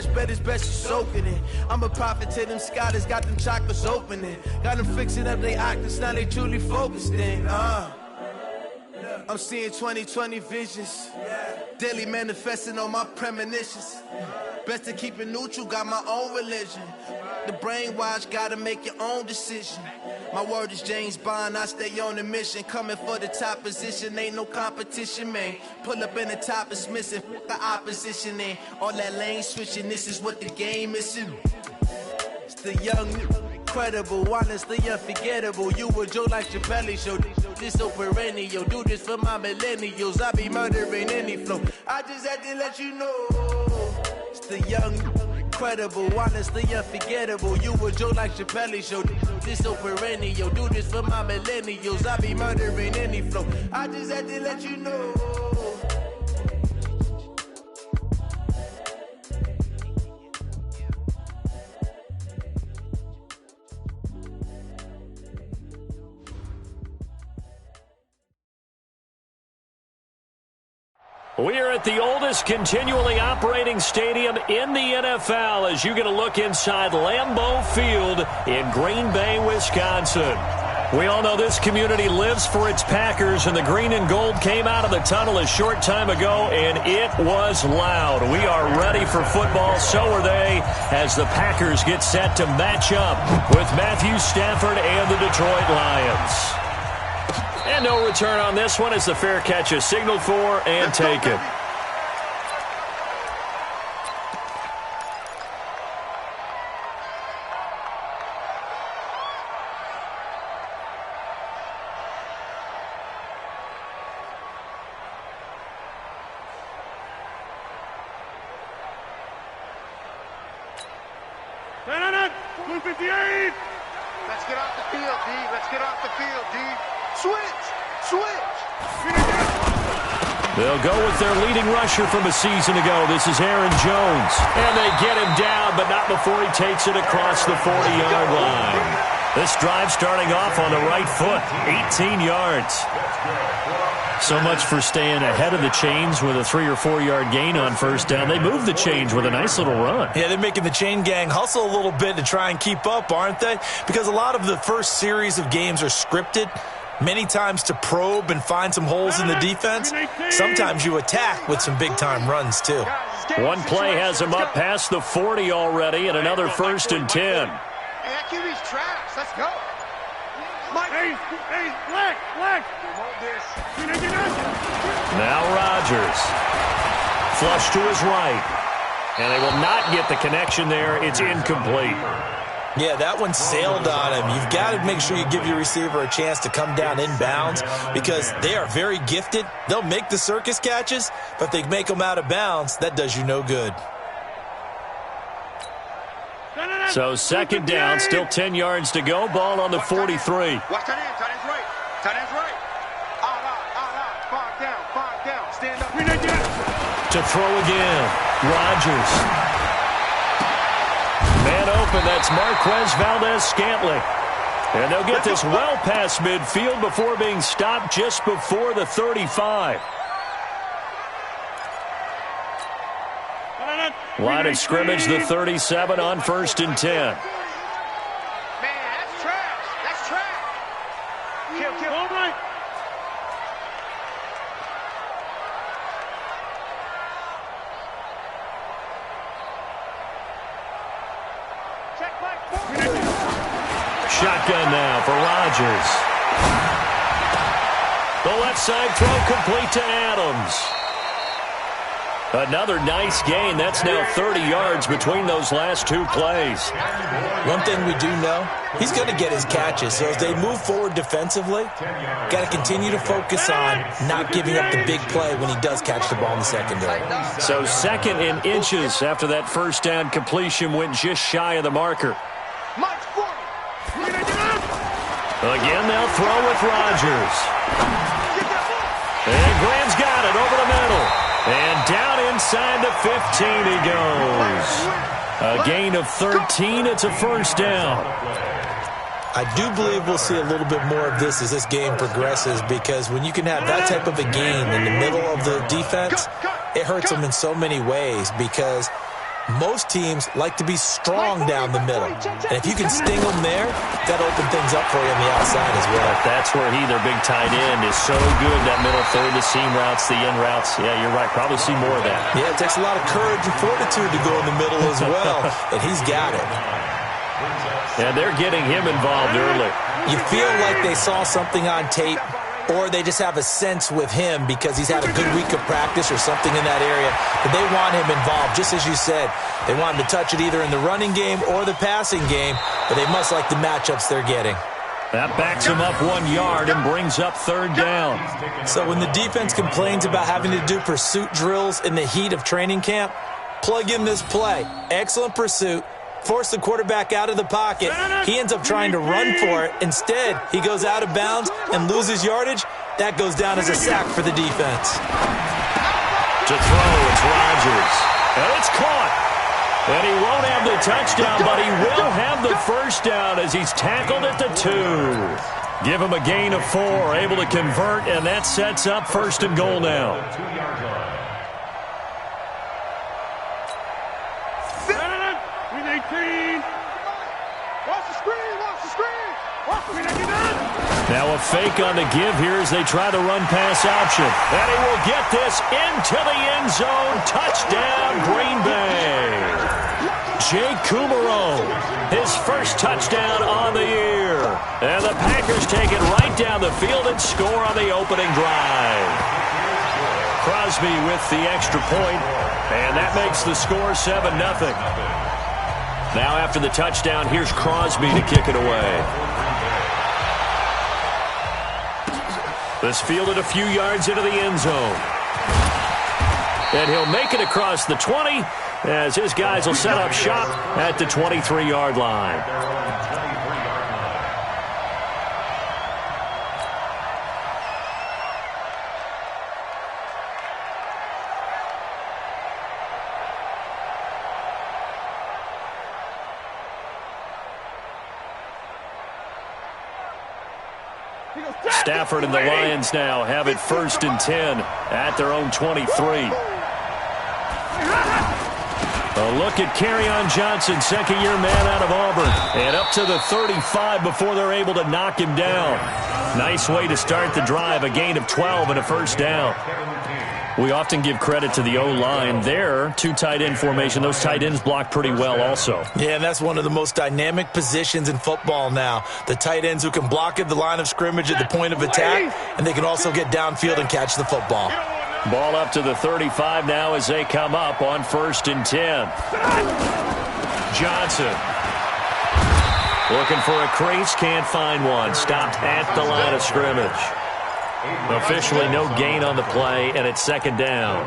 it's better, it's best you soaking it. I'm a prophet to them scholars, got them chakras opening. Got them fixing up they octaves, now they truly focused in. I'm seeing 2020 visions. Daily manifesting on my premonitions. Best to keep it neutral, got my own religion. The brainwash, gotta make your own decision. My word is James Bond, I stay on a mission. Coming for the top position, ain't no competition, man. Pull up in the top, it's missing, the opposition in. All that lane switching, this is what the game is. It's the young, incredible, honestly unforgettable. You a Joe like your belly show. This so perennial, do this for my millennials. I be murdering any flow. I just had to let you know. It's the young, incredible, honestly unforgettable. You a Joe like Chappelle show. This so perennial, do this for my millennials. I be murdering any flow. I just had to let you know. We are at the oldest continually operating stadium in the NFL as you get a look inside Lambeau Field in Green Bay, Wisconsin. We all know this community lives for its Packers, and the green and gold came out of the tunnel a short time ago, and it was loud. We are ready for football, so are they, as the Packers get set to match up with Matthew Stafford and the Detroit Lions. And no return on this one as the fair catch is signaled for and taken. Let's get off the field, D. Let's get off the field, D. Switch! They'll go with their leading rusher from a season ago. This is Aaron Jones. And they get him down, but not before he takes it across the 40-yard line. This drive starting off on the right foot, 18 yards. So much for staying ahead of the chains with a 3 or 4 yard gain on first down. They move the chains with a nice little run. Yeah, they're making the chain gang hustle a little bit to try and keep up, aren't they? Because a lot of the first series of games are scripted, many times to probe and find some holes in the defense. Sometimes you attack with some big-time runs, too. One play has him up past the 40 already, and another 1st and 10. Hey, that QB's trash. Let's go. Hey, Black. Now Rodgers. Flush to his right. And they will not get the connection there. It's incomplete. Yeah, that one sailed on him. You've got to make sure you give your receiver a chance to come down inbounds because they are very gifted. They'll make the circus catches, but if they make them out of bounds, that does you no good. So second down, still 10 yards to go. Ball on the 43. Watch tight end, tight end's right. Tight end's right. Five down. Stand up. To throw again. Rodgers. Man open, that's Marquez Valdez-Scantling. And they'll get this well past midfield before being stopped just before the 35. Line of scrimmage, the 37 on 1st and 10. Man, that's trash. Kill. All right. Shotgun now for Rodgers. The left side throw complete to Adams. Another nice gain. That's now 30 yards between those last two plays. One thing we do know, he's going to get his catches. So as they move forward defensively, got to continue to focus on not giving up the big play when he does catch the ball in the secondary. So 2nd and inches after that first down completion went just shy of the marker. Again, they'll throw with Rodgers. And Graham's got it over the middle. And down inside the 15 he goes. A gain of 13. It's a first down. I do believe we'll see a little bit more of this as this game progresses because when you can have that type of a game in the middle of the defense, it hurts them in so many ways because Most teams like to be strong down the middle. And if you can sting them there, that open things up for you on the outside as well. That's where their big tight end, is so good. That middle third, the seam routes, the in routes. Yeah, you're right. Probably see more of that. Yeah, it takes a lot of courage and fortitude to go in the middle as well. And he's got it. And they're getting him involved early. You feel like they saw something on tape, or they just have a sense with him because he's had a good week of practice or something in that area. But they want him involved, just as you said. They want him to touch it either in the running game or the passing game, but they must like the matchups they're getting. That backs him up 1 yard and brings up third down. So when the defense complains about having to do pursuit drills in the heat of training camp, plug in this play. Excellent pursuit. Force the quarterback out of the pocket. He ends up trying to run for it. Instead, he goes out of bounds and loses yardage. That goes down as a sack for the defense. To throw, it's Rodgers. And it's caught. And he won't have the touchdown, but he will have the first down as he's tackled at the 2. Give him a gain of 4, able to convert, and that sets up first and goal now. Now a fake on the give here as they try the run-pass option. And he will get this into the end zone. Touchdown, Green Bay. Jake Kumaro, his first touchdown on the year. And the Packers take it right down the field and score on the opening drive. Crosby with the extra point, and that makes the score 7-0. Now after the touchdown, here's Crosby to kick it away. This fielded a few yards into the end zone. And he'll make it across the 20 as his guys will set up shop at the 23-yard line. Stafford and the Lions now have it 1st and 10 at their own 23. A look at Kerryon Johnson, second-year man out of Auburn. And up to the 35 before they're able to knock him down. Nice way to start the drive, a gain of 12 and a first down. We often give credit to the O-line there. 2 tight end formation. Those tight ends block pretty well also. Yeah, and that's one of the most dynamic positions in football now. The tight ends who can block at the line of scrimmage at the point of attack, and they can also get downfield and catch the football. Ball up to the 35 now as they come up on 1st and 10. Johnson. Looking for a crease, can't find one. Stopped at the line of scrimmage. Officially no gain on the play, and it's 2nd down.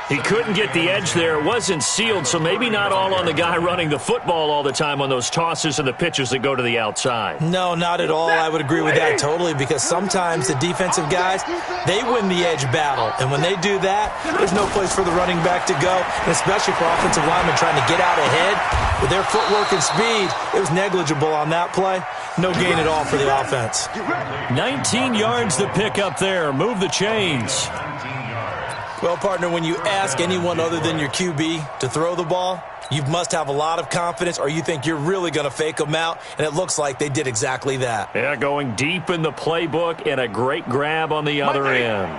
He couldn't get the edge there. It wasn't sealed, so maybe not all on the guy running the football all the time on those tosses and the pitches that go to the outside. No, not at all. I would agree with that totally, because sometimes the defensive guys, they win the edge battle. And when they do that, there's no place for the running back to go, and especially for offensive linemen trying to get out ahead. With their footwork and speed, it was negligible on that play. No gain at all for the offense. 19 yards to pick up there. Move the chains. Well, partner, when you ask anyone other than your QB to throw the ball, you must have a lot of confidence, or you think you're really going to fake them out, and it looks like they did exactly that. Yeah, going deep in the playbook and a great grab on the other end.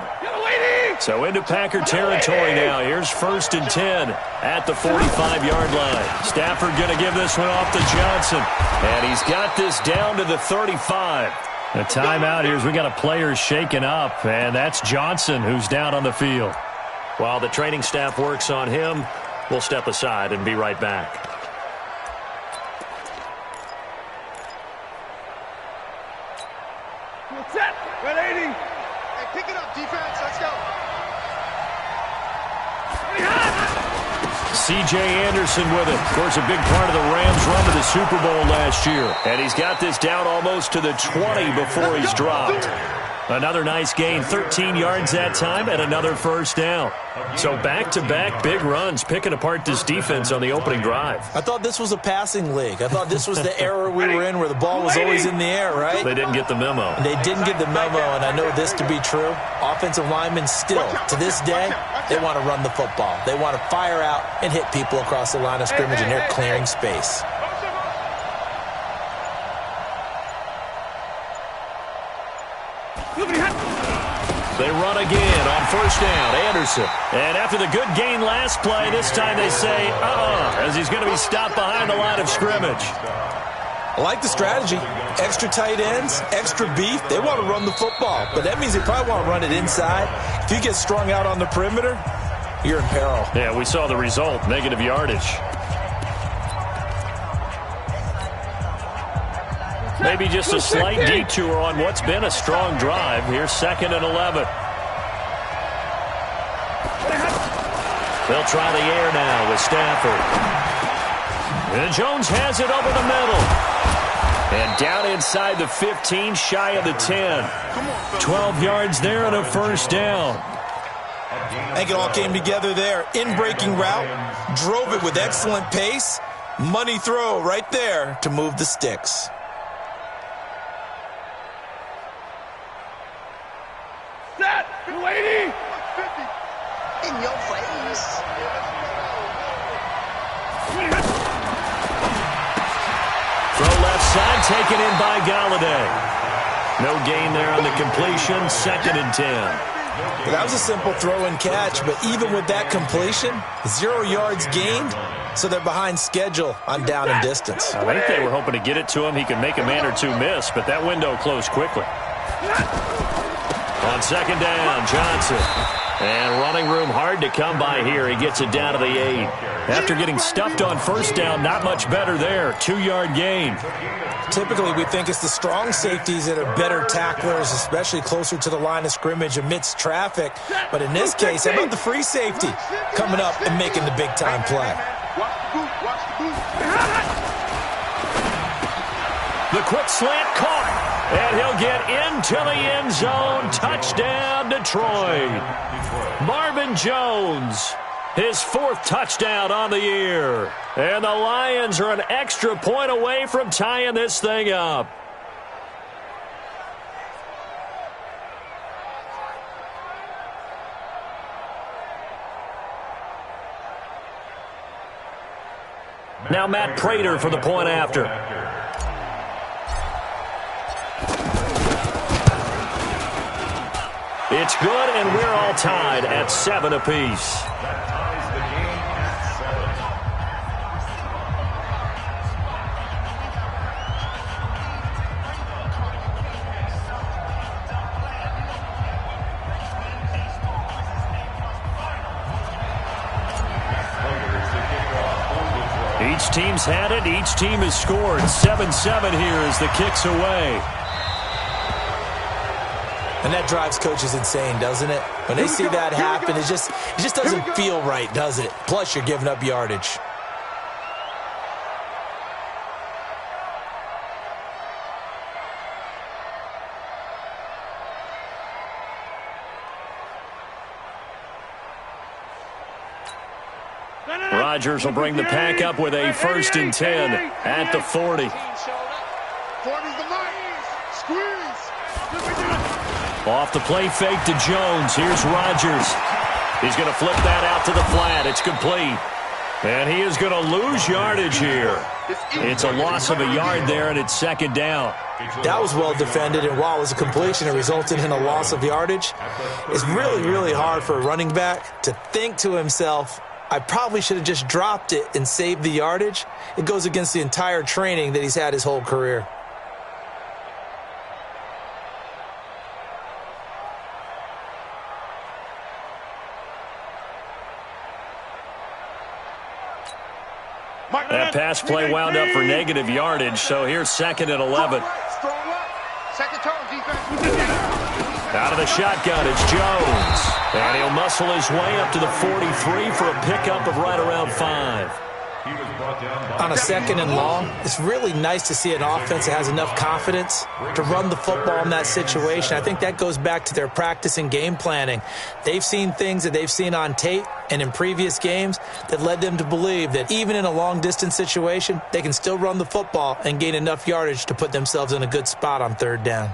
So into Packer territory now. Here's 1st and 10 at the 45-yard line. Stafford going to give this one off to Johnson, and he's got this down to the 35. A timeout here as we got a player shaken up, and that's Johnson who's down on the field. While the training staff works on him, we'll step aside and be right back. Set. 180. Hey, pick it up, defense. Let's go. C.J. Anderson with it. Of course, a big part of the Rams' run to the Super Bowl last year. And he's got this down almost to the 20 before he's dropped. Another nice gain, 13 yards that time, and another first down. So back-to-back big runs, picking apart this defense on the opening drive. I thought this was a passing league. I thought this was the era we were in where the ball was always in the air, right? They didn't get the memo. They didn't get the memo, and I know this to be true. Offensive linemen still, to this day, they want to run the football. They want to fire out and hit people across the line of scrimmage, and they're clearing space. They run again on first down. Anderson. And after the good gain last play, this time they say, as he's going to be stopped behind the line of scrimmage. I like the strategy. Extra tight ends, extra beef. They want to run the football, but that means they probably want to run it inside. If you get strung out on the perimeter, you're in peril. Yeah, we saw the result, negative yardage. Maybe just a slight detour on what's been a strong drive. Here's 2nd and 11. They'll try the air now with Stafford. And Jones has it over the middle. And down inside the 15, shy of the 10. 12 yards there and a first down. I think it all came together there. In-breaking route, drove it with excellent pace. Money throw right there to move the sticks. In your face. Throw left side, taken in by Galladay. No gain there on the completion, 2nd and 10. Well, that was a simple throw and catch, but even with that completion, 0 yards gained, so they're behind schedule on down and distance. I think they were hoping to get it to him. He could make a man or two miss, but that window closed quickly. On 2nd down, Johnson. And running room hard to come by here. He gets it down to the 8. After getting stuffed on first down, not much better there. 2-yard gain. Typically, we think it's the strong safeties that are better tacklers, especially closer to the line of scrimmage amidst traffic. But in this case, how about the free safety coming up and making the big-time play? The quick slant caught. And he'll get into the end zone. Touchdown, Detroit. Marvin Jones, his 4th touchdown on the year. And the Lions are an extra point away from tying this thing up. Now Matt Prater for the point after. It's good, and we're all tied at 7 apiece. Each team's had it. Each team has scored. 7-7 here as the kick's away. And that drives coaches insane, doesn't it? When they see that happen, it just doesn't feel right, does it? Plus, you're giving up yardage. Rodgers will bring the pack up with a 1st and 10 at the 40. 40's the mark. Squeeze. Off the play fake to Jones. Here's Rodgers. He's going to flip that out to the flat. It's complete. And he is going to lose yardage here. It's a loss of a yard there, and it's 2nd down. That was well defended, and while it was a completion, it resulted in a loss of yardage. It's really, really hard for a running back to think to himself, I probably should have just dropped it and saved the yardage. It goes against the entire training that he's had his whole career. That pass play wound up for negative yardage, so here's 2nd and 11. Second tone, defense. Out of the shotgun, it's Jones. And he'll muscle his way up to the 43 for a pickup of right around 5. on a 2nd and long, it's really nice to see an offense that has enough confidence to run the football in that situation. I think that goes back to their practice and game planning. They've seen things that they've seen on tape and in previous games that led them to believe that even in a long-distance situation, they can still run the football and gain enough yardage to put themselves in a good spot on 3rd down.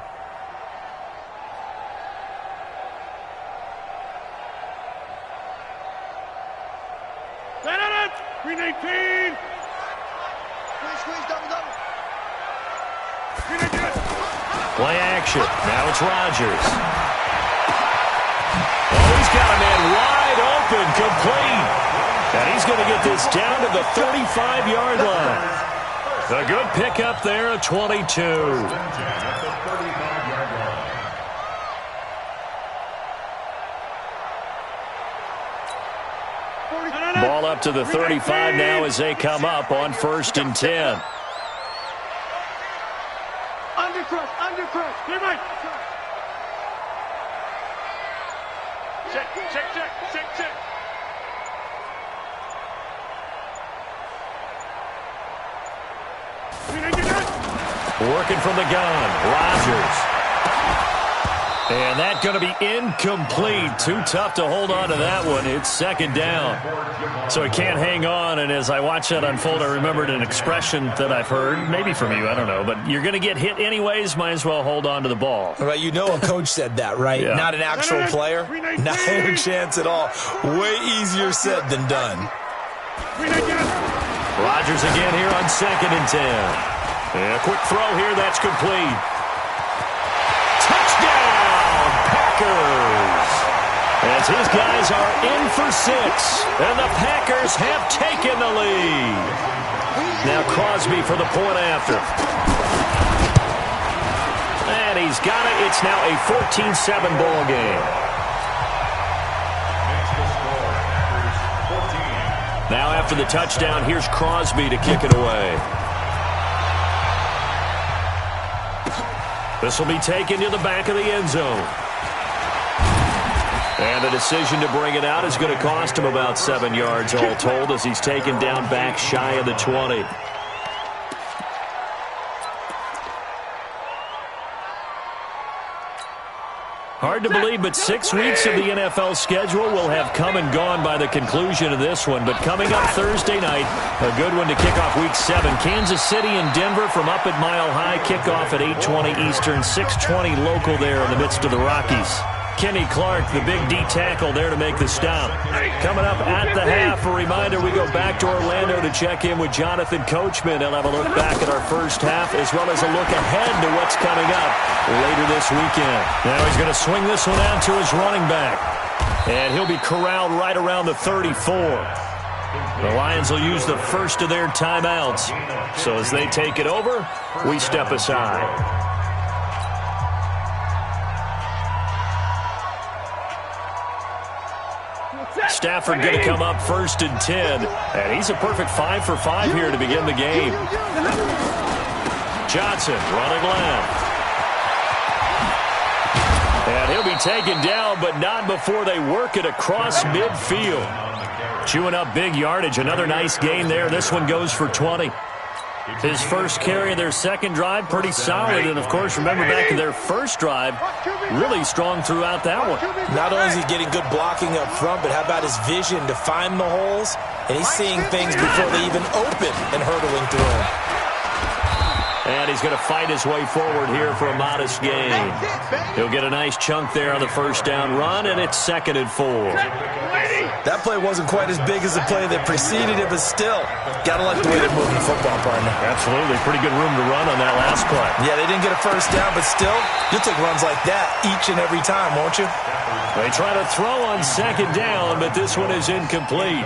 Green 18. Squeeze, double. Play action. Now it's Rodgers. Oh, he's got a man wide open, complete. And he's going to get this down to the 35-yard line. A good pickup there at 22. Ball up to the 35 now as they come up on 1st and 10. Undercrush. Check. Working from the gun, Rodgers. And that's going to be incomplete. Too tough to hold on to that one. It's 2nd down. So he can't hang on. And as I watch that unfold, I remembered an expression that I've heard, maybe from you, I don't know. But you're going to get hit anyways, might as well hold on to the ball. Right, you know a coach said that, right? Yeah. Not an actual player. Not a chance at all. Way easier said than done. Rodgers again here on 2nd and 10. And a quick throw here, that's complete. Packers. As his guys are in for 6. And the Packers have taken the lead. Now Crosby for the point after. And he's got it. It's now a 14-7 ball game. Now after the touchdown, here's Crosby to kick it away. This will be taken to the back of the end zone. And the decision to bring it out is going to cost him about 7 yards all told as he's taken down back shy of the 20. Hard to believe, but 6 weeks of the NFL schedule will have come and gone by the conclusion of this one. But coming up Thursday night, a good one to kick off Week 7. Kansas City and Denver from up at Mile High. Kickoff at 8:20 Eastern, 6:20 local there in the midst of the Rockies. Kenny Clark, the big D tackle there to make the stop. Coming up at the half, a reminder we go back to Orlando to check in with Jonathan Coachman. He'll have a look back at our first half as well as a look ahead to what's coming up later this weekend. Now he's going to swing this one out to his running back. And he'll be corralled right around the 34. The Lions will use the first of their timeouts. So as they take it over, we step aside. Stafford going to come up 1st and 10. And he's a perfect 5 for 5 here to begin the game. Johnson running left. And he'll be taken down, but not before they work it across midfield. Chewing up big yardage. Another nice gain there. This one goes for 20. His first carry of their second drive, pretty solid. And, of course, remember back to their first drive, really strong throughout that one. Not only is he getting good blocking up front, but how about his vision to find the holes? And he's seeing things before they even open and hurtling through them. And he's going to fight his way forward here for a modest gain. He'll get a nice chunk there on the first down run, and it's 2nd and 4. That play wasn't quite as big as the play that preceded it, but still, got to like the way they're moving the football, partner. Absolutely. Pretty good room to run on that last play. Yeah, they didn't get a first down, but still, you'll take runs like that each and every time, won't you? They try to throw on 2nd down, but this one is incomplete.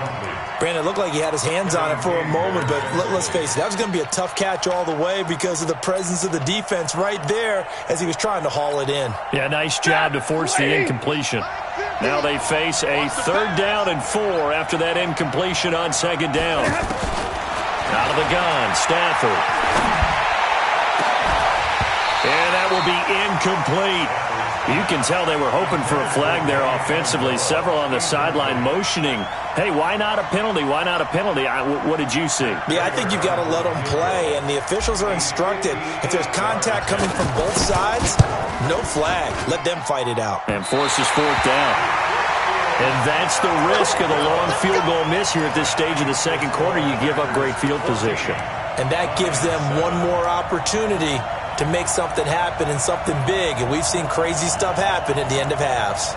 Brandon, it looked like he had his hands on it for a moment, but let's face it, that was going to be a tough catch all the way because of the presence of the defense right there as he was trying to haul it in. Yeah, nice job to force the incompletion. Now they face a 3rd down and 4 after that incompletion on 2nd down. Out of the gun, Stafford. And that will be incomplete. You can tell they were hoping for a flag there offensively. Several on the sideline motioning, hey, why not a penalty? Why not a penalty? What did you see? Yeah, I think you've got to let them play, and the officials are instructed. If there's contact coming from both sides, no flag. Let them fight it out. And forces fourth down. And that's the risk of the long field goal miss here at this stage of the second quarter. You give up great field position. And that gives them one more opportunity to make something happen and something big. And we've seen crazy stuff happen at the end of halves.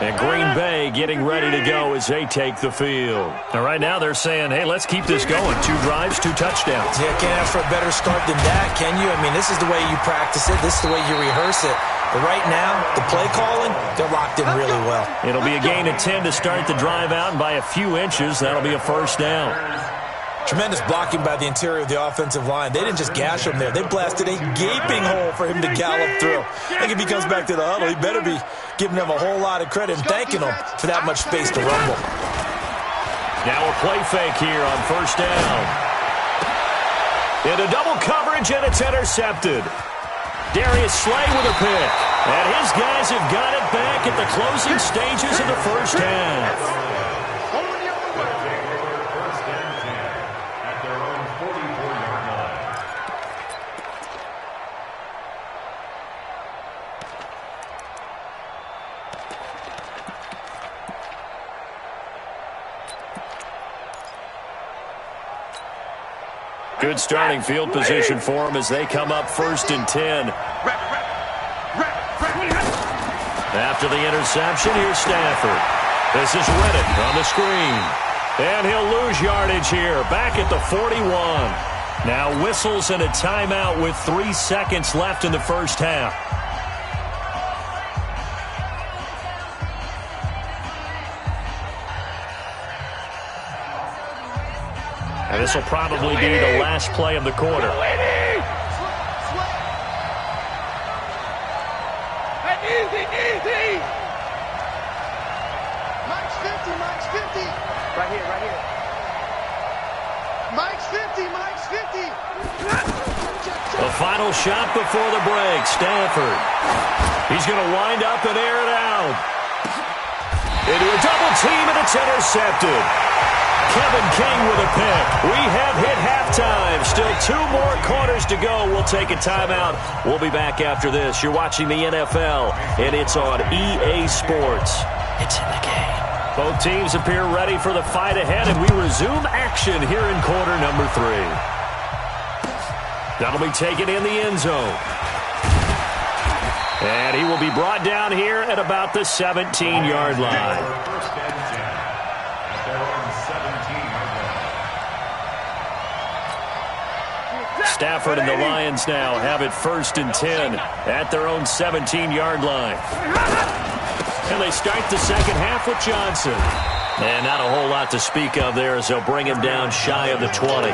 And Green Bay getting ready to go as they take the field. Now, right now they're saying, hey, let's keep this going. 2 drives, 2 touchdowns. Yeah, can't ask for a better start than that, can you? I mean, this is the way you practice it. This is the way you rehearse it. But right now, the play calling, they're locked in really well. It'll be a gain of 10 to start the drive out, and by a few inches, that'll be a first down. Tremendous blocking by the interior of the offensive line. They didn't just gash him there. They blasted a gaping hole for him to gallop through. I think if he comes back to the huddle, he better be giving them a whole lot of credit and thanking them for that much space to rumble. Now a play fake here on first down. Into double coverage, and it's intercepted. Darius Slay with a pick. And his guys have got it back at the closing stages of the first half. Good starting field position for them as they come up 1st and 10. After the interception, here's Stafford. This is Reddick on the screen. And he'll lose yardage here, back at the 41. Now whistles and a timeout with 3 seconds left in the first half. And this will probably be the last play of the quarter. Easy. Mike's 50. Right here. Mike's 50. The final shot before the break. Stafford. He's going to wind up and air it out. Into a double team, and it's intercepted. Kevin King with a pick. We have hit halftime. Still 2 more quarters to go. We'll take a timeout. We'll be back after this. You're watching the NFL, and it's on EA Sports. It's in the game. Both teams appear ready for the fight ahead, and we resume action here in quarter number 3. That'll be taken in the end zone. And he will be brought down here at about the 17-yard line. Stafford and the Lions now have it 1st and 10 at their own 17-yard line. And they start the second half with Johnson. And not a whole lot to speak of there as they'll bring him down shy of the 20.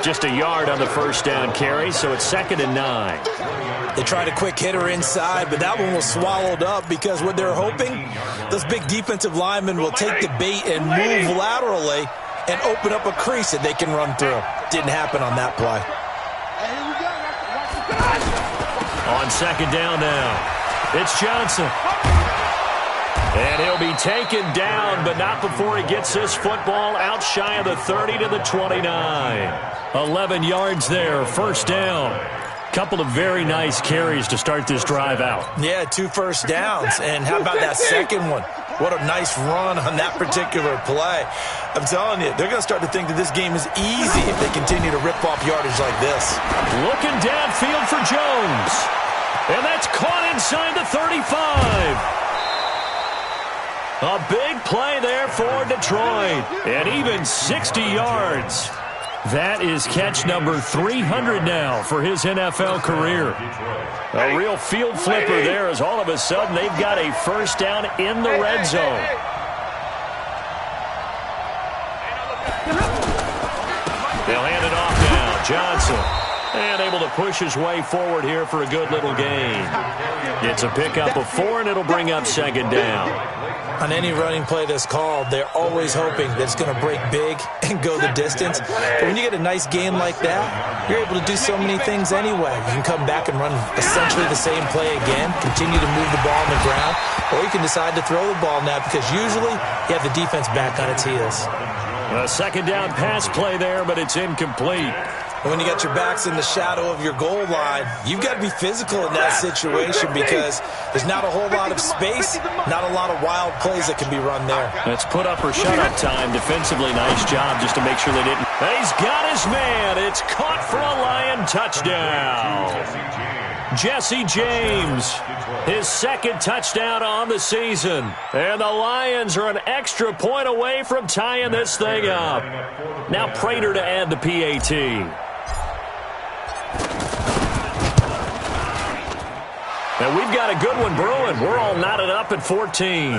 Just a yard on the first down carry, so it's 2nd and 9. They tried a quick hitter inside, but that one was swallowed up because what they're hoping, those big defensive linemen will take the bait and move laterally and open up a crease that they can run through. Didn't happen on that play. On 2nd down now, it's Johnson. And he'll be taken down, but not before he gets this football out shy of the 30 to the 29. 11 yards there, first down. Couple of very nice carries to start this drive out. Yeah, 2 first downs. And how about that second one? What a nice run on that particular play. I'm telling you, they're going to start to think that this game is easy if they continue to rip off yardage like this. Looking downfield for Jones. And that's caught inside the 35. A big play there for Detroit. And even 60 yards. That is catch number 300 now for his NFL career. A real field flipper there as all of a sudden they've got a first down in the red zone. They'll hand it off now. Johnson. And able to push his way forward here for a good little gain. It's a pickup of 4, and it'll bring up 2nd down. On any running play that's called, they're always hoping that it's going to break big and go the distance. But when you get a nice game like that, you're able to do so many things anyway. You can come back and run essentially the same play again, continue to move the ball on the ground, or you can decide to throw the ball now because usually you have the defense back on its heels. A second down pass play there, but it's incomplete. When you got your backs in the shadow of your goal line, you've got to be physical in that situation because there's not a whole lot of space, not a lot of wild plays that can be run there. That's put up or shut up time. Defensively, nice job just to make sure they didn't. He's got his man. It's caught for a Lion touchdown. Jesse James, his second touchdown on the season. And the Lions are an extra point away from tying this thing up. Now Prater to add the PAT. And we've got a good one brewing. We're all knotted up at 14.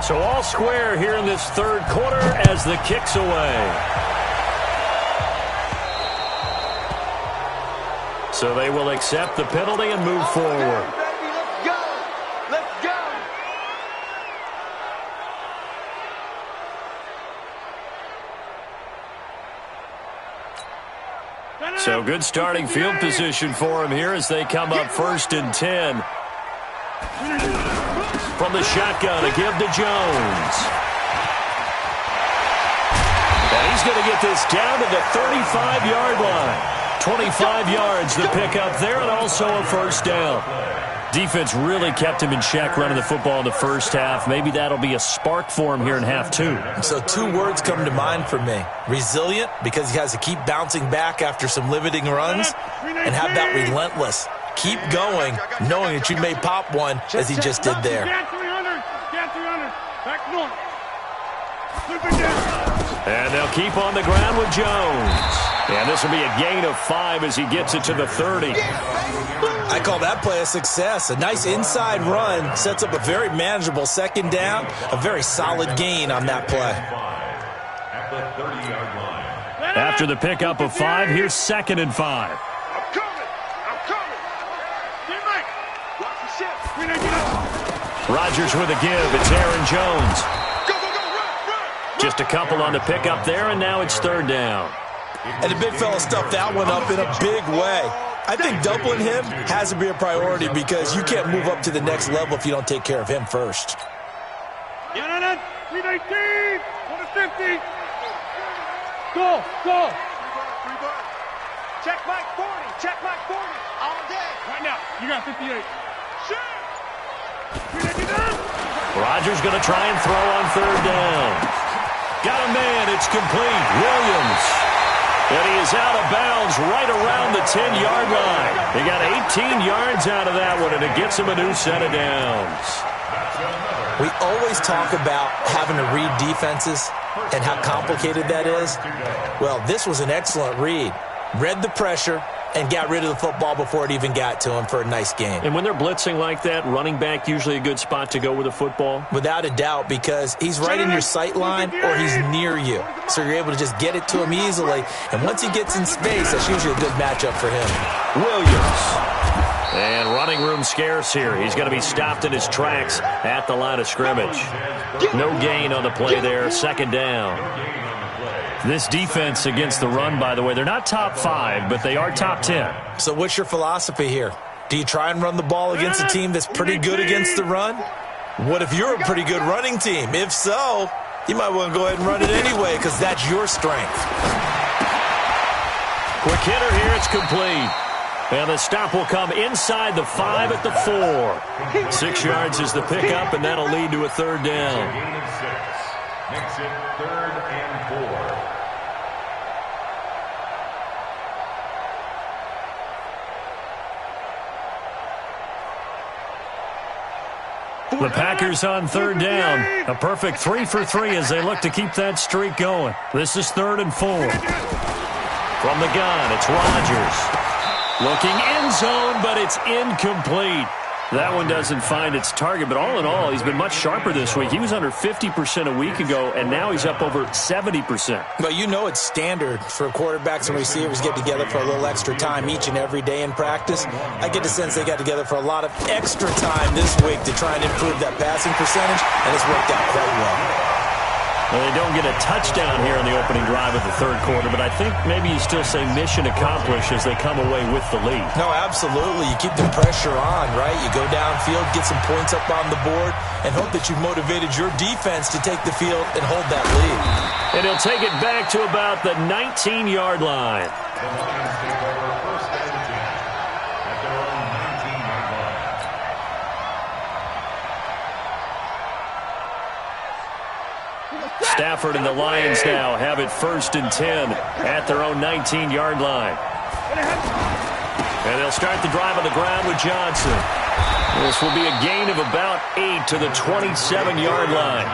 So all square here in this third quarter as the kick's away. So they will accept the penalty and move forward. So good starting field position for him here as they come up 1st and 10. From the shotgun, a give to Jones. And he's going to get this down to the 35-yard line. 25 yards the pickup there, and also a first down. Defense really kept him in check running the football in the first half. Maybe that'll be a spark for him here in half two. So 2 words come to mind for me. Resilient, because he has to keep bouncing back after some limiting runs, and have that relentless. Keep going, knowing that you may pop one as he just did there. And they'll keep on the ground with Jones. And this will be a gain of 5 as he gets it to the 30. I call that play a success. A nice inside run sets up a very manageable second down, a very solid gain on that play. After the pickup of 5, here's 2nd and 5. Rodgers with a give. It's Aaron Jones. Just a couple on the pickup there, and now it's 3rd down. And the big fella stuffed that one up in a big way. I think doubling him has to be a priority because you can't move up to the next level if you don't take care of him first. 319, 150. Go. Check back 40, all day. Right now, you got 58. Shit. Rodgers going to try and throw on 3rd down. Got a man, it's complete. Williams. And he is out of bounds right around the 10-yard line. They got 18 yards out of that one, and it gets him a new set of downs. We always talk about having to read defenses and how complicated that is. Well, this was an excellent read. Read the pressure and got rid of the football before it even got to him for a nice game. And when they're blitzing like that, running back usually a good spot to go with the football? Without a doubt, because he's right in your sight line or he's near you. So you're able to just get it to him easily. And once he gets in space, that's usually a good matchup for him. Williams. And running room scarce here. He's going to be stopped in his tracks at the line of scrimmage. No gain on the play there. 2nd down. This defense against the run, by the way, they're not top 5, but they are top 10. So what's your philosophy here? Do you try and run the ball against a team that's pretty good against the run? What if you're a pretty good running team? If so, you might want to go ahead and run it anyway because that's your strength. Quick hitter here, it's complete. And the stop will come inside the 5 at the 4. 6 yards is the pickup, and that'll lead to a 3rd down. Makes it 3rd and 4. The Packers on 3rd down. A perfect 3 for 3 as they look to keep that streak going. This is 3rd and 4. From the gun, it's Rodgers. Looking end zone, but it's incomplete. That one doesn't find its target, but all in all, he's been much sharper this week. He was under 50% a week ago, and now he's up over 70%. Well, you know it's standard for quarterbacks and receivers get together for a little extra time each and every day in practice. I get the sense they got together for a lot of extra time this week to try and improve that passing percentage, and it's worked out quite well. Well, they don't get a touchdown here in the opening drive of the third quarter, but I think maybe you still say mission accomplished as they come away with the lead. No, absolutely. You keep the pressure on, right? You go downfield, get some points up on the board, and hope that you've motivated your defense to take the field and hold that lead. And he'll take it back to about the 19-yard line. The Lions take over first and 10 at their own 19-yard line. Stafford and the Lions now have it first and 10 at their own 19-yard line. And they'll start the drive on the ground with Johnson. This will be a gain of about 8 to the 27-yard line.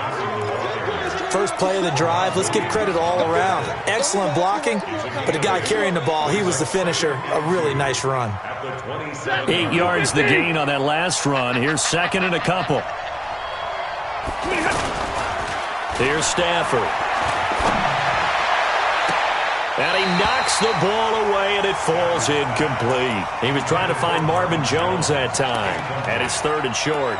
First play of the drive, let's give credit all around. Excellent blocking, but the guy carrying the ball, he was the finisher. A really nice run. 8 yards the gain on that last run. Here's second and a couple. Here's Stafford. And he knocks the ball away, and it falls incomplete. He was trying to find Marvin Jones that time, and it's third and short.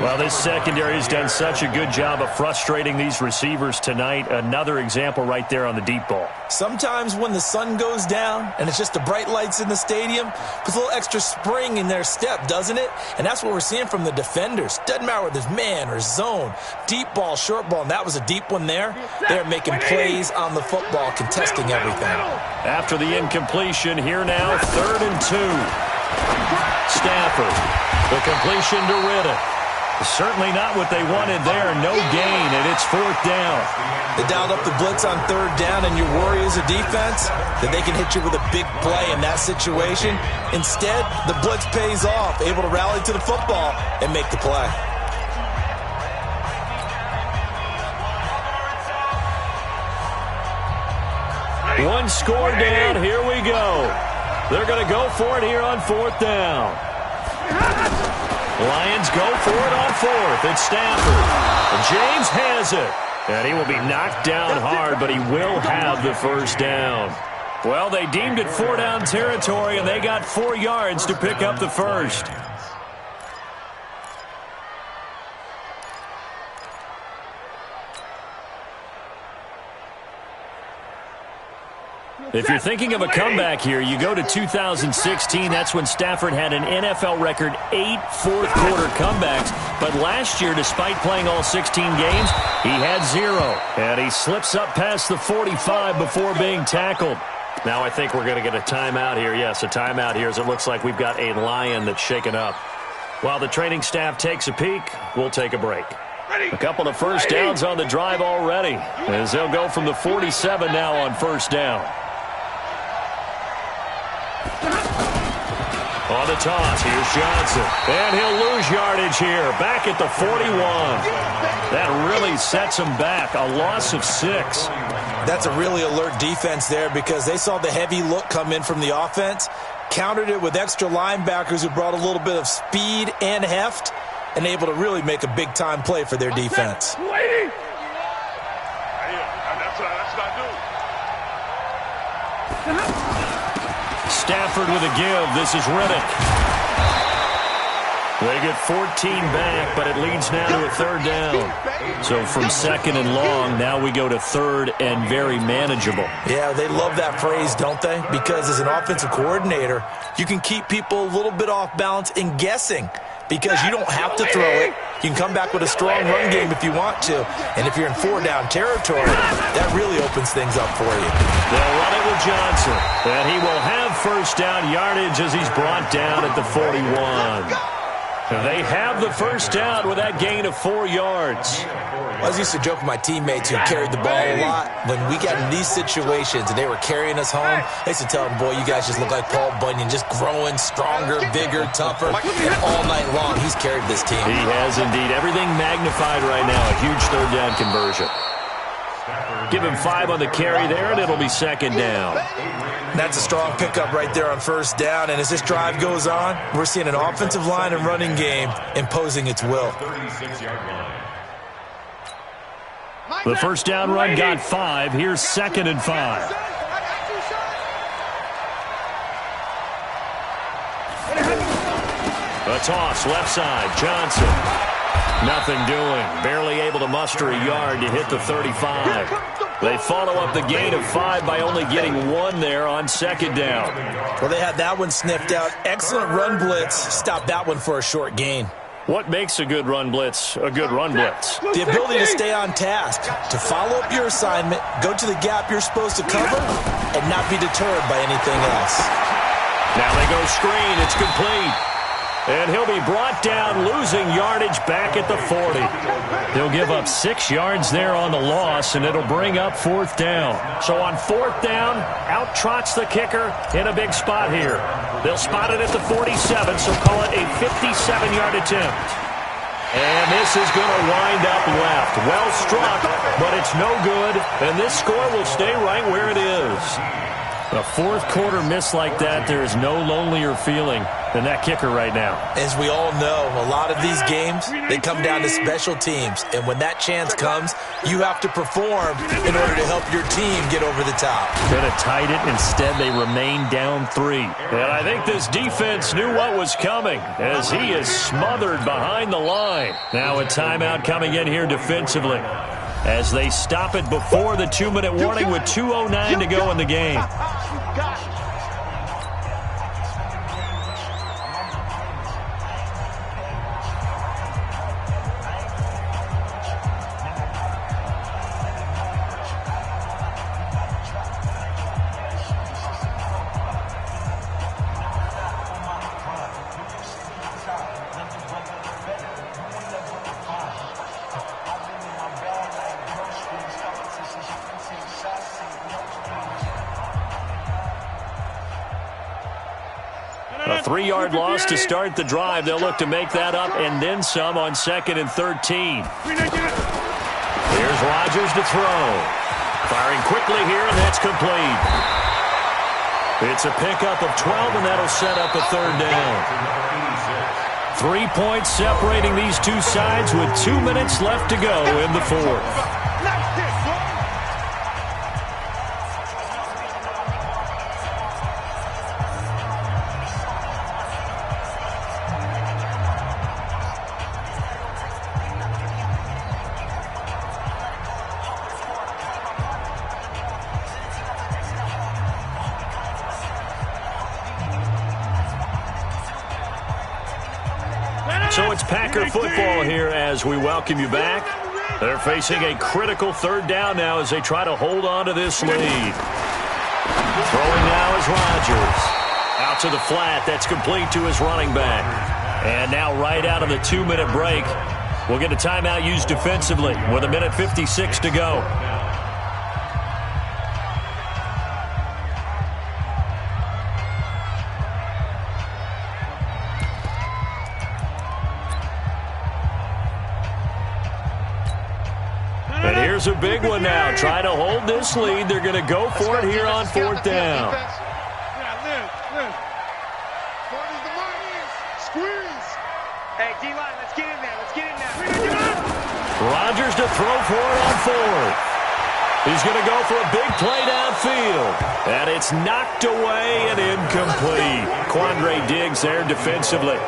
Well, this secondary has done such a good job of frustrating these receivers tonight. Another example right there on the deep ball. Sometimes when the sun goes down and it's just the bright lights in the stadium, puts a little extra spring in their step, doesn't it? And that's what we're seeing from the defenders. Doesn't matter whether it's man or zone, deep ball, short ball, and that was a deep one there. They're making plays on the football, contesting everything. After the incompletion, here now, 3rd and 2. Stafford, the completion to Riddick. Certainly not what they wanted there. No gain, and it's 4th down. They dialed up the blitz on 3rd down, and your worry as a defense that they can hit you with a big play in that situation. Instead, the blitz pays off, able to rally to the football and make the play. One score down. Here we go. They're going to go for it here on 4th down. Lions go for it on 4th. It's Stafford. James has it. And he will be knocked down hard, but he will have the first down. Well, they deemed it 4-down territory, and they got 4 yards to pick up the first. If you're thinking of a comeback here, you go to 2016. That's when Stafford had an NFL record 8 fourth-quarter comebacks. But last year, despite playing all 16 games, he had 0. And he slips up past the 45 before being tackled. Now I think we're going to get a timeout here. Yes, a timeout here as it looks like we've got a Lion that's shaken up. While the training staff takes a peek, we'll take a break. A couple of first downs on the drive already, as they'll go from the 47 now on first down. On the toss, here's Johnson. And he'll lose yardage here, back at the 41. That really sets him back, a loss of 6. That's a really alert defense there because they saw the heavy look come in from the offense, countered it with extra linebackers who brought a little bit of speed and heft, and able to really make a big-time play for their defense. Stafford with a give. This is Riddick. They get 14 back, but it leads now to a 3rd down. So from 2nd and long, now we go to 3rd and very manageable. Yeah, they love that phrase, don't they? Because as an offensive coordinator, you can keep people a little bit off balance in guessing because you don't have to throw it. You can come back with a strong run game if you want to. And if you're in 4-down territory, that really opens things up for you. They'll run it with Johnson. And he will have first down yardage as he's brought down at the 41. They have the first down with that gain of 4 yards. I was used to joke with my teammates who carried the ball a lot. When we got in these situations and they were carrying us home, I used to tell them, boy, you guys just look like Paul Bunyan, just growing stronger, bigger, tougher. And all night long, he's carried this team. He has indeed. Everything magnified right now. A huge 3rd down conversion. Give him 5 on the carry there, and it'll be second down. That's a strong pickup right there on first down. And as this drive goes on, we're seeing an offensive line and running game imposing its will. The first down run got 5. Here's second and 5. A toss, left side, Johnson. Nothing doing. Barely able to muster a yard to hit the 35. They follow up the gain of 5 by only getting 1 there on second down. Well, they had that one sniffed out. Excellent run blitz. Stopped that one for a short gain. What makes a good run blitz a good run blitz? The ability to stay on task, to follow up your assignment, go to the gap you're supposed to cover, and not be deterred by anything else. Now they go screen. It's complete. And he'll be brought down, losing yardage back at the 40. He'll give up 6 yards there on the loss, and it'll bring up fourth down. So on fourth down, out trots the kicker in a big spot here. They'll spot it at the 47, so call it a 57-yard attempt. And this is going to wind up left. Well struck, but it's no good, and this score will stay right where it is. A fourth quarter miss like that, there is no lonelier feeling than that kicker right now. As we all know, a lot of these games, they come down to special teams. And when that chance comes, you have to perform in order to help your team get over the top. Could have tied it. Instead, they remain down 3. And I think this defense knew what was coming as he is smothered behind the line. Now a timeout coming in here defensively as they stop it before the 2-minute warning with 2:09 to go in the game. A 3-yard loss to start the drive. They'll look to make that up and then some on 2nd and 13. Here's Rodgers to throw. Firing quickly here, and that's complete. It's a pickup of 12, and that'll set up a third down. 3 points separating these two sides with 2 minutes left to go in the fourth. So it's Packer football here as we welcome you back. They're facing a critical third down now as they try to hold on to this lead. Throwing now is Rodgers. Out to the flat. That's complete to his running back. And now right out of the 2-minute break, we'll get a timeout used defensively with 1:56 to go. And here's a big one now. Trying to hold this lead. They're going to go for it here on fourth down. Hey, D-line, let's get in there. Let's get in there. Rodgers to throw for it on fourth. He's going to go for a big play downfield. And it's knocked away and incomplete. Quandre Diggs there defensively.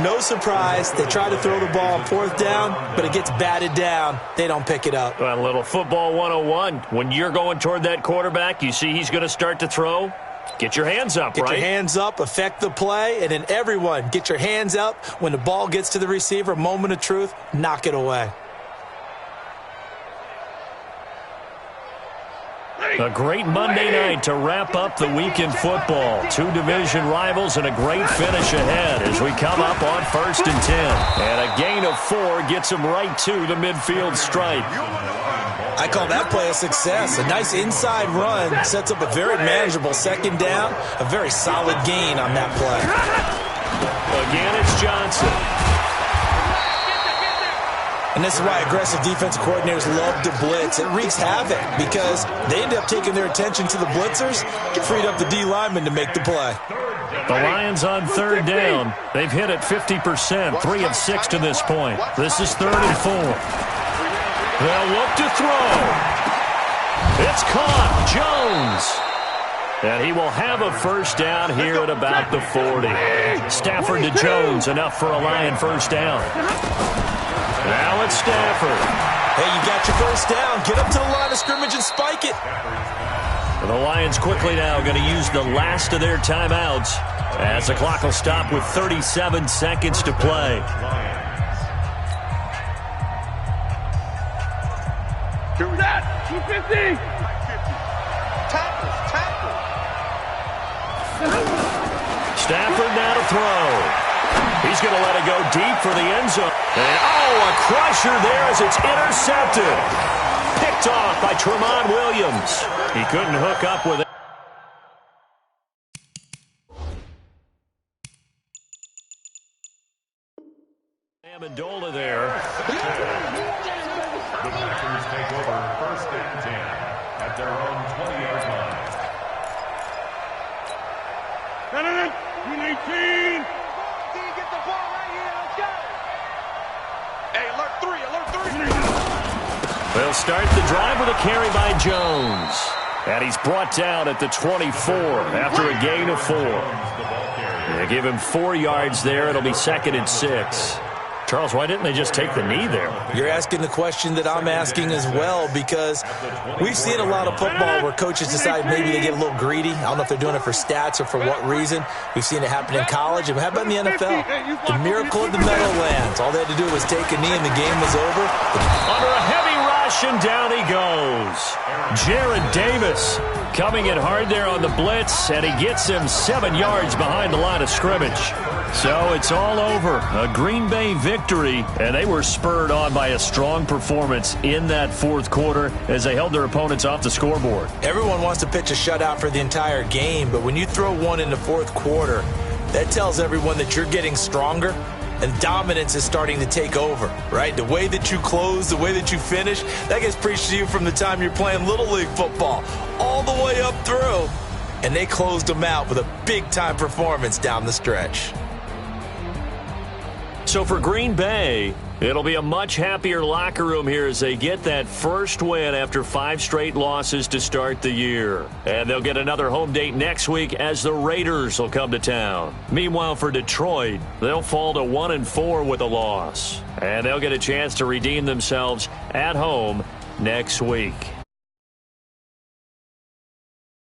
No surprise. They try to throw the ball on fourth down, but it gets batted down. They don't pick it up. A little football 101. When you're going toward that quarterback, you see he's going to start to throw. Get your hands up, Get right? your hands up, affect the play, and then everyone get your hands up. When the ball gets to the receiver, moment of truth, knock it away. A great Monday night to wrap up the week in football. 2 division rivals and a great finish ahead as we come up on 1st and 10. And a gain of 4 gets them right to the midfield stripe. I call that play a success. A nice inside run sets up a very manageable second down. A very solid gain on that play. Again, it's Johnson. And this is why aggressive defensive coordinators love to blitz. It wreaks havoc because they end up taking their attention to the blitzers, freed up the D lineman to make the play. The Lions on third down. They've hit it 50%, 3 of 6 to this point. This is 3rd and 4. They'll look to throw. It's caught. Jones. And he will have a first down here at about the 40. Stafford to Jones, enough for a Lion first down. Now it's Stafford. Hey, you got your first down. Get up to the line of scrimmage and spike it. The Lions quickly now going to use the last of their timeouts as the clock will stop with 37 seconds to play. Do that. 250. Stafford now to throw. He's going to let it go deep for the end zone. And, a crusher there as it's intercepted. Picked off by Tramon Williams. He couldn't hook up with it. Amendola there. The Packers take over 1st and 10 at their own 20-yard line. 319. Get the ball right here. Let's go. Hey, alert 3. They'll start the drive with a carry by Jones. And he's brought down at the 24 after a gain of 4. They give him 4 yards there. It'll be 2nd and 6. Charles, why didn't they just take the knee there? You're asking the question that I'm asking as well, because we've seen a lot of football where coaches decide maybe they get a little greedy. I don't know if they're doing it for stats or for what reason. We've seen it happen in college. And how about in the NFL? The miracle of the Meadowlands. All they had to do was take a knee and the game was over. Under a heavy rush, and down he goes. Jared Davis coming in hard there on the blitz, and he gets him 7 yards behind the line of scrimmage. So it's all over. A Green Bay victory, and they were spurred on by a strong performance in that 4th quarter as they held their opponents off the scoreboard. Everyone wants to pitch a shutout for the entire game, but when you throw one in the 4th quarter, that tells everyone that you're getting stronger and dominance is starting to take over, right? The way that you close, the way that you finish, that gets preached to you from the time you're playing Little League football all the way up through. And they closed them out with a big-time performance down the stretch. So for Green Bay, it'll be a much happier locker room here as they get that first win after 5 straight losses to start the year. And they'll get another home date next week as the Raiders will come to town. Meanwhile, for Detroit, they'll fall to 1-4 with a loss. And they'll get a chance to redeem themselves at home next week.